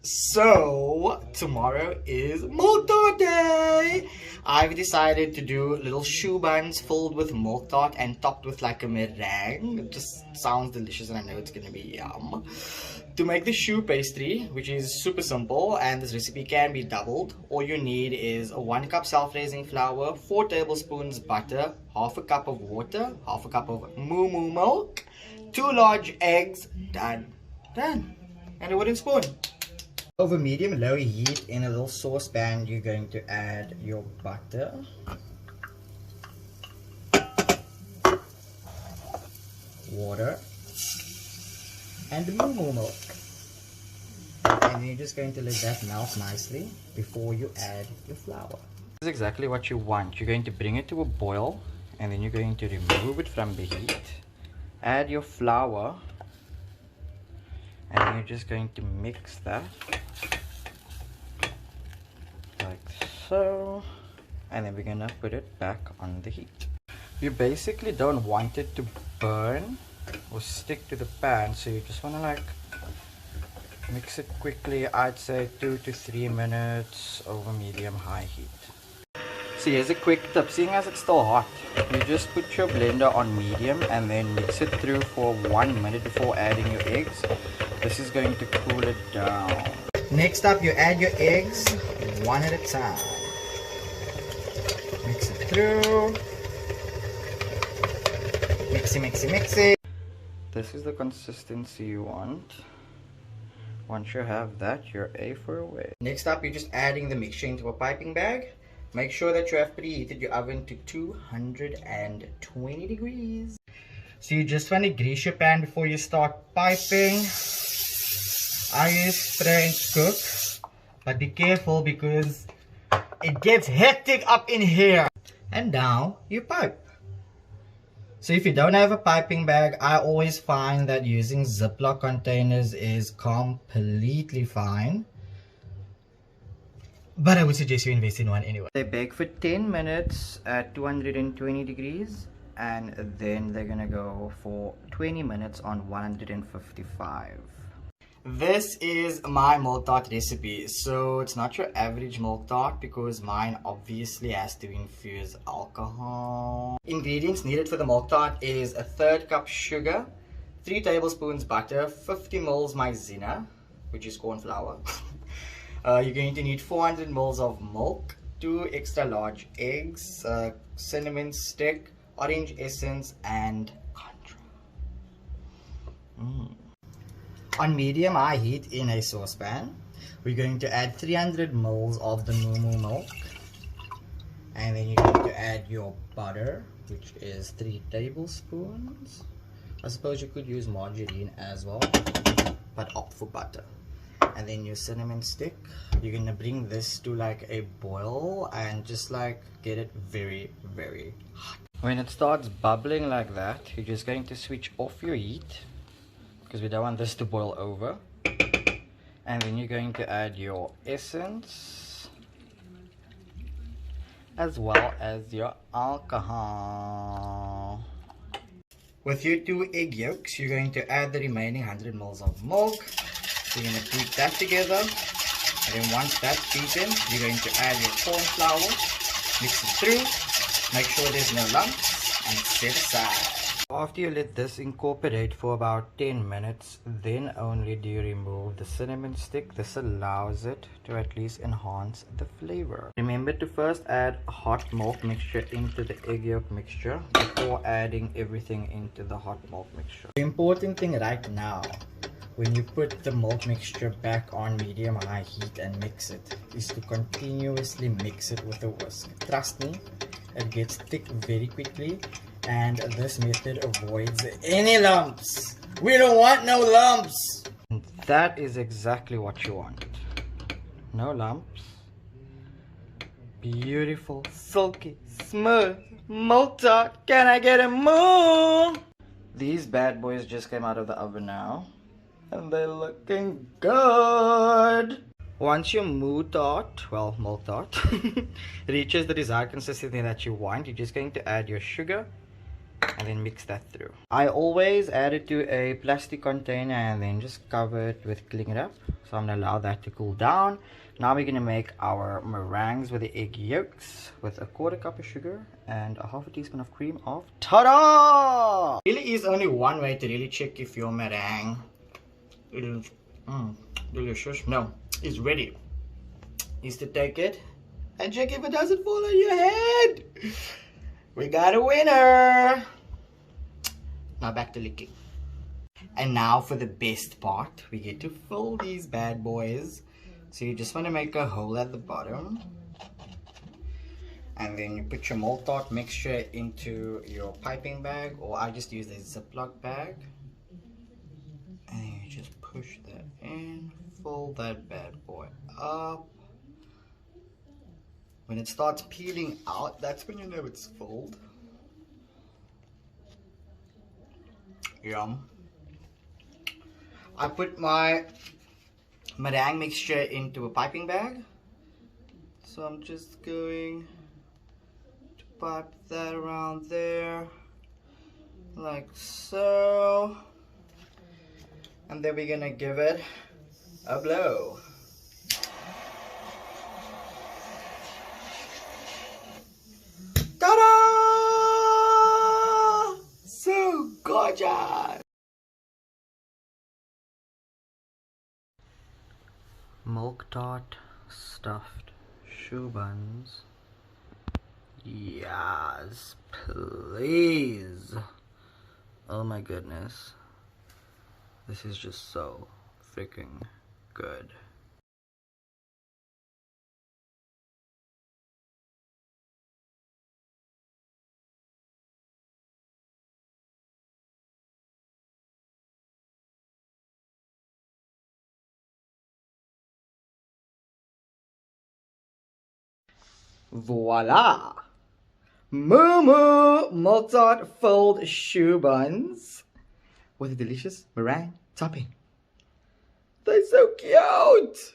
So tomorrow is Milktart Day. I've decided to do little choux buns filled with Milktart and topped with like a meringue. It just sounds delicious and I know it's gonna be yum. To make the choux pastry, which is super simple and this recipe can be doubled, all you need is 1 cup self-raising flour, 4 tablespoons butter, half a cup of water, half a cup of moo milk, 2 large eggs, done, and a wooden spoon. Over medium-low heat in a little saucepan, you're going to add your butter, water, and the moo milk. And you're just going to let that melt nicely before you add your flour. This is exactly what you want. You're going to bring it to a boil, and then you're going to remove it from the heat. Add your flour, and then you're just going to mix that like so, and then we're gonna put it back on the heat. You basically don't want it to burn or stick to the pan, so you just want to like mix it quickly. I'd say 2 to 3 minutes over medium-high heat. So here's a quick tip. Seeing as it's still hot, you just put your blender on medium and then mix it through for 1 minute before adding your eggs. This is going to cool it down. Next up, you add your eggs one at a time. Mix it through. Mix it. This is the consistency you want. Once you have that, you're A for a way. Next up, you're just adding the mixture into a piping bag. Make sure that you have preheated your oven to 220 degrees. So you just want to grease your pan before you start piping. I use spray and cook, but be careful because it gets hectic up in here. And now you pipe. So if you don't have a piping bag, I always find that using Ziploc containers is completely fine. But I would suggest you invest in one anyway. They bake for 10 minutes at 220 degrees. And then they're gonna go for 20 minutes on 155. This is my Milktart recipe. So it's not your average Milktart because mine obviously has to infuse alcohol. Ingredients needed for the Milktart is a 1/3 cup sugar, 3 tablespoons butter, 50 ml maizena, which is corn flour. You're going to need 400 ml of milk, 2 extra large eggs, cinnamon stick, orange essence, and contra. On medium-high heat in a saucepan, we're going to add 300 ml of the moo milk, and then you're going to add your butter, which is 3 tablespoons. I suppose you could use margarine as well, but opt for butter. And then your cinnamon stick. You're gonna bring this to like a boil and just like get it very hot. When it starts bubbling like that, you're just going to switch off your heat because we don't want this to boil over. And then you're going to add your essence as well as your alcohol. With your 2 egg yolks, you're going to add the remaining 100 ml of milk. You're going to beat that together. And then once that's beaten, you're going to add your corn flour, mix it through. Make sure there's no lumps and set aside. After you let this incorporate for about 10 minutes, then only do you remove the cinnamon stick. This allows it to at least enhance the flavor. Remember to first add hot milk mixture into the egg yolk mixture before adding everything into the hot milk mixture. The important thing right now, when you put the milk mixture back on medium-high heat and mix it, is to continuously mix it with a whisk. Trust me, it gets thick very quickly, and this method avoids any lumps. We don't want no lumps. And that is exactly what you want. No lumps. Beautiful, silky, smooth Milktart. Can I get a moo? These bad boys just came out of the oven now, and they're looking good. Once your Milktart reaches the desired consistency that you want, you're just going to add your sugar and then mix that through. I always add it to a plastic container and then just cover it with cling it up. So I'm gonna allow that to cool down. Now we're gonna make our meringues with the egg yolks with a 1/4 cup of sugar and a 1/2 teaspoon of cream of ta-da! Really is only one way to really check if your meringue is delicious. No, it's ready. Is to take it and check if it doesn't fall on your head. We got a winner. Now back to licking. And now for the best part, we get to fill these bad boys. So you just want to make a hole at the bottom, and then you put your Milktart mixture into your piping bag, or I just use a Ziploc bag, and then you just push that in, fill that bad boy up. When it starts peeling out, that's when you know it's filled. Yum. I put my meringue mixture into a piping bag, so I'm just going to pipe that around there like so, and then we're gonna give it a blow. Ta-da! So gorgeous! Milktart stuffed choux buns. Yes, please. Oh my goodness. This is just so freaking good. Voila! Moo Milktart filled choux buns with a delicious meringue topping. They're so cute!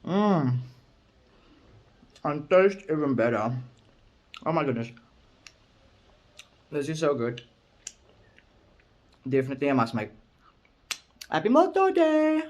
And taste even better. Oh my goodness. This is so good. Definitely a must make. Happy Milktart Day!